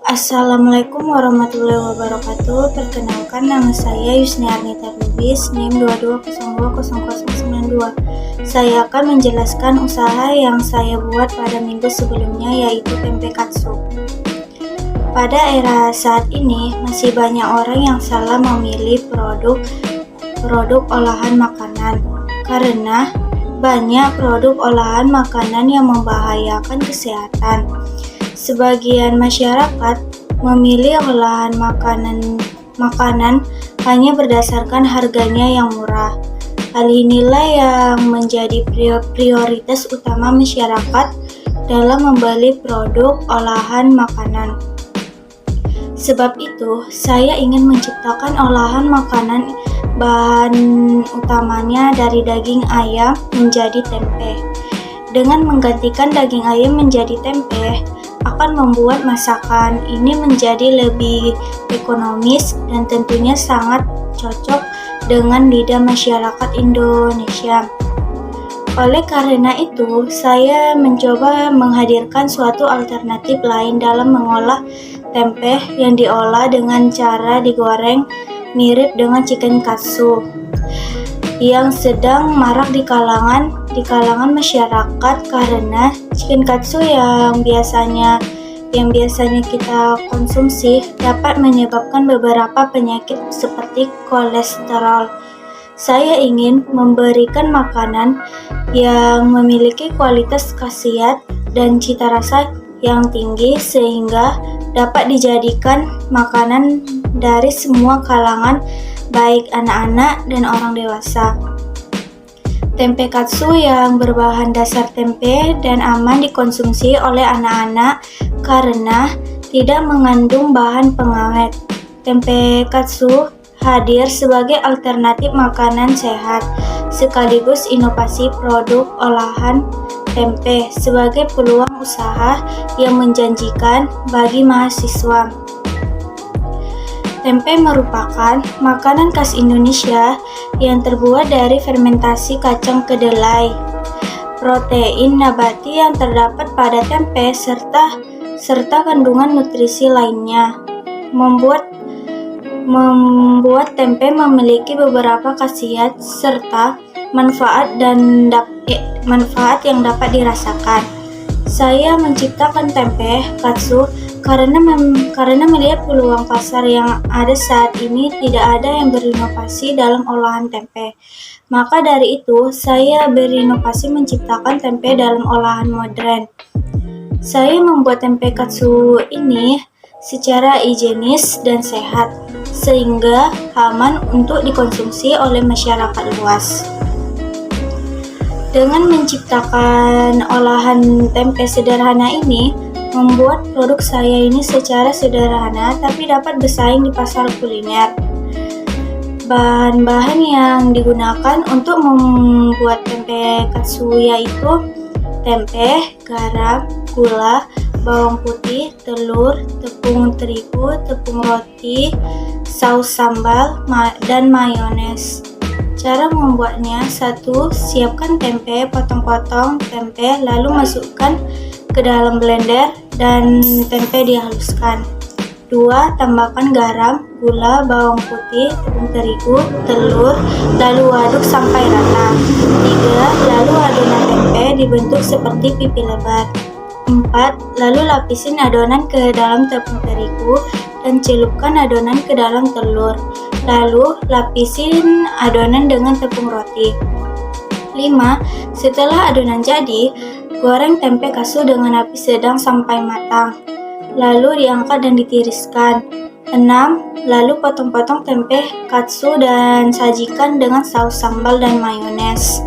Assalamualaikum warahmatullahi wabarakatuh. Perkenalkan, nama saya Yusni Arnita Lubis, NIM 22020092. Saya akan menjelaskan usaha yang saya buat pada minggu sebelumnya, yaitu tempe katsu. Pada era saat ini, masih banyak orang yang salah memilih produk olahan makanan karena banyak produk olahan makanan yang membahayakan kesehatan. Sebagian masyarakat memilih olahan makanan hanya berdasarkan harganya yang murah. Hal inilah yang menjadi prioritas utama masyarakat dalam membeli produk olahan makanan. Sebab itu, saya ingin menciptakan olahan makanan bahan utamanya dari daging ayam menjadi tempe. Dengan menggantikan daging ayam menjadi tempe, akan membuat masakan ini menjadi lebih ekonomis dan tentunya sangat cocok dengan lidah masyarakat Indonesia. Oleh karena itu, saya mencoba menghadirkan suatu alternatif lain dalam mengolah tempe yang diolah dengan cara digoreng mirip dengan chicken katsu yang sedang marak di kalangan masyarakat, karena chicken katsu yang biasanya kita konsumsi dapat menyebabkan beberapa penyakit seperti kolesterol. Saya ingin memberikan makanan yang memiliki kualitas khasiat dan cita rasa yang tinggi sehingga dapat dijadikan makanan dari semua kalangan, baik anak-anak dan orang dewasa. Tempe katsu yang berbahan dasar tempe dan aman dikonsumsi oleh anak-anak karena tidak mengandung bahan pengawet. Tempe katsu hadir sebagai alternatif makanan sehat sekaligus inovasi produk olahan tempe sebagai peluang usaha yang menjanjikan bagi mahasiswa. Tempe merupakan makanan khas Indonesia yang terbuat dari fermentasi kacang kedelai. Protein nabati yang terdapat pada tempe serta kandungan nutrisi lainnya membuat tempe memiliki beberapa khasiat serta manfaat yang dapat dirasakan. Saya menciptakan tempe katsu karena melihat peluang pasar yang ada saat ini tidak ada yang berinovasi dalam olahan tempe. Maka dari itu, saya berinovasi menciptakan tempe dalam olahan modern. Saya membuat tempe katsu ini secara higienis dan sehat, sehingga aman untuk dikonsumsi oleh masyarakat luas. Dengan menciptakan olahan tempe sederhana ini, membuat produk saya ini secara sederhana tapi dapat bersaing di pasar kuliner. Bahan-bahan yang digunakan untuk membuat tempe katsu yaitu tempe, garam, gula, bawang putih, telur, tepung terigu, tepung roti, saus sambal, dan mayones. Cara membuatnya: 1. Siapkan tempe, potong-potong tempe, lalu masukkan ke dalam blender dan tempe dihaluskan. 2. Tambahkan garam, gula, bawang putih, tepung terigu, telur, lalu aduk sampai rata. 3. Lalu adonan tempe dibentuk seperti pipi lebar. 4. Lalu lapisin adonan ke dalam tepung terigu dan celupkan adonan ke dalam telur. Lalu lapisin adonan dengan tepung roti. 5. Setelah adonan jadi, goreng tempe katsu dengan api sedang sampai matang. Lalu diangkat dan ditiriskan. 6. Lalu potong-potong tempe katsu dan sajikan dengan saus sambal dan mayones.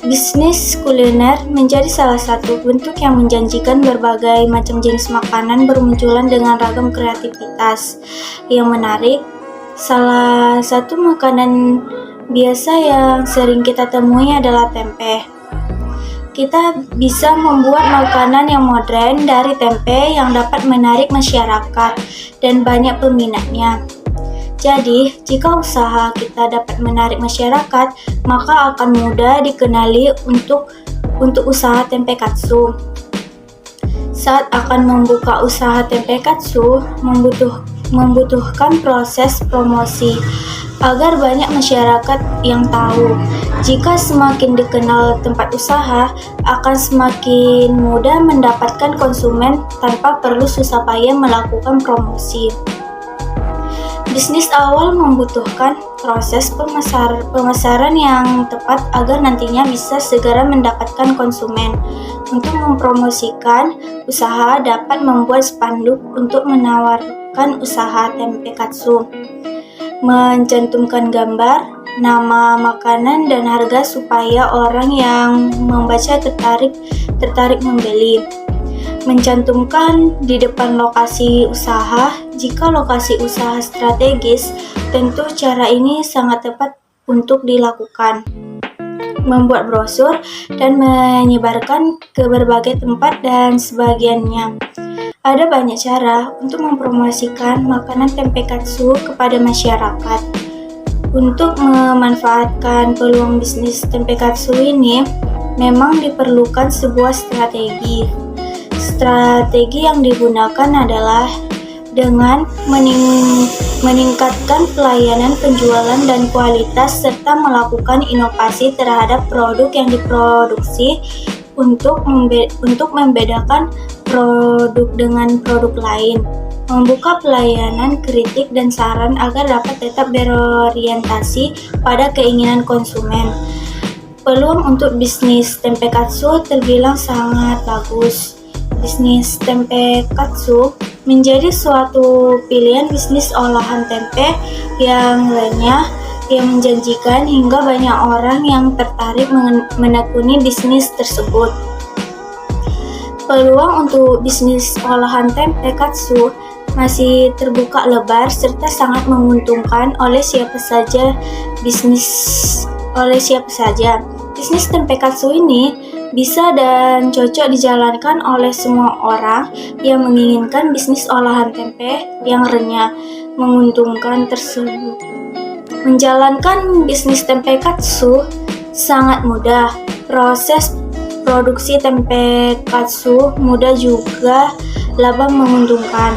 Bisnis kuliner menjadi salah satu bentuk yang menjanjikan. Berbagai macam jenis makanan bermunculan dengan ragam kreativitas yang menarik. Salah satu makanan biasa yang sering kita temui adalah tempe. Kita bisa membuat makanan yang modern dari tempe yang dapat menarik masyarakat dan banyak peminatnya. Jadi, jika usaha kita dapat menarik masyarakat, maka akan mudah dikenali untuk usaha tempe katsu. saat akan membuka usaha tempe katsu membutuhkan proses promosi agar banyak masyarakat yang tahu. Jika semakin dikenal tempat usaha, akan semakin mudah mendapatkan konsumen tanpa perlu susah payah melakukan promosi. Bisnis awal membutuhkan proses pemasaran yang tepat agar nantinya bisa segera mendapatkan konsumen. Untuk mempromosikan usaha dapat membuat spanduk untuk menawarkan usaha tempe katsu, mencantumkan gambar, nama makanan dan harga supaya orang yang membaca tertarik membeli. Mencantumkan di depan lokasi usaha. Jika lokasi usaha strategis, tentu cara ini sangat tepat untuk dilakukan. Membuat brosur dan menyebarkan ke berbagai tempat dan sebagiannya. Ada banyak cara untuk mempromosikan makanan tempe katsu kepada masyarakat. Untuk memanfaatkan peluang bisnis tempe katsu ini, memang diperlukan sebuah strategi. Strategi yang digunakan adalah dengan meningkatkan pelayanan penjualan dan kualitas serta melakukan inovasi terhadap produk yang diproduksi untuk membedakan produk dengan produk lain. Membuka pelayanan kritik dan saran agar dapat tetap berorientasi pada keinginan konsumen. Peluang untuk bisnis tempe katsu terbilang sangat bagus. Bisnis tempe katsu menjadi suatu pilihan bisnis olahan tempe yang renyah, yang menjanjikan hingga banyak orang yang tertarik menekuni bisnis tersebut. Peluang untuk bisnis olahan tempe katsu masih terbuka lebar serta sangat menguntungkan oleh siapa saja. Bisnis tempe katsu ini bisa dan cocok dijalankan oleh semua orang yang menginginkan bisnis olahan tempe yang renyah, menguntungkan tersebut. Menjalankan bisnis tempe katsu sangat mudah. Proses produksi tempe katsu mudah juga laba menguntungkan.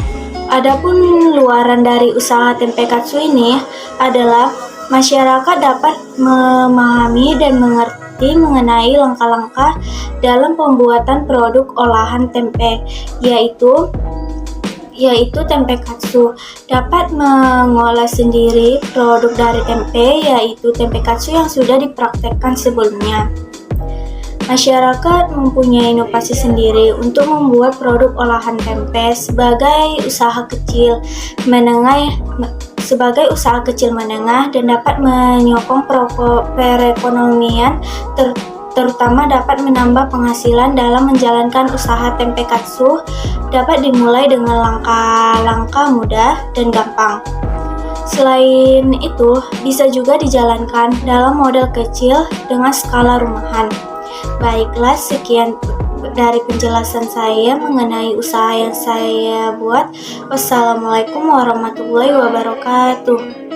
Adapun luaran dari usaha tempe katsu ini adalah masyarakat dapat memahami dan mengerti mengenai langkah-langkah dalam pembuatan produk olahan tempe, yaitu tempe katsu. Dapat mengolah sendiri produk dari tempe, yaitu tempe katsu yang sudah dipraktekkan sebelumnya. Masyarakat mempunyai inovasi sendiri untuk membuat produk olahan tempe sebagai usaha kecil menengah dan dapat menyokong perekonomian, terutama dapat menambah penghasilan dalam menjalankan usaha tempe katsu. Dapat dimulai dengan langkah-langkah mudah dan gampang. Selain itu, bisa juga dijalankan dalam model kecil dengan skala rumahan. Baiklah, sekian dari penjelasan saya mengenai usaha yang saya buat. Wassalamualaikum warahmatullahi wabarakatuh.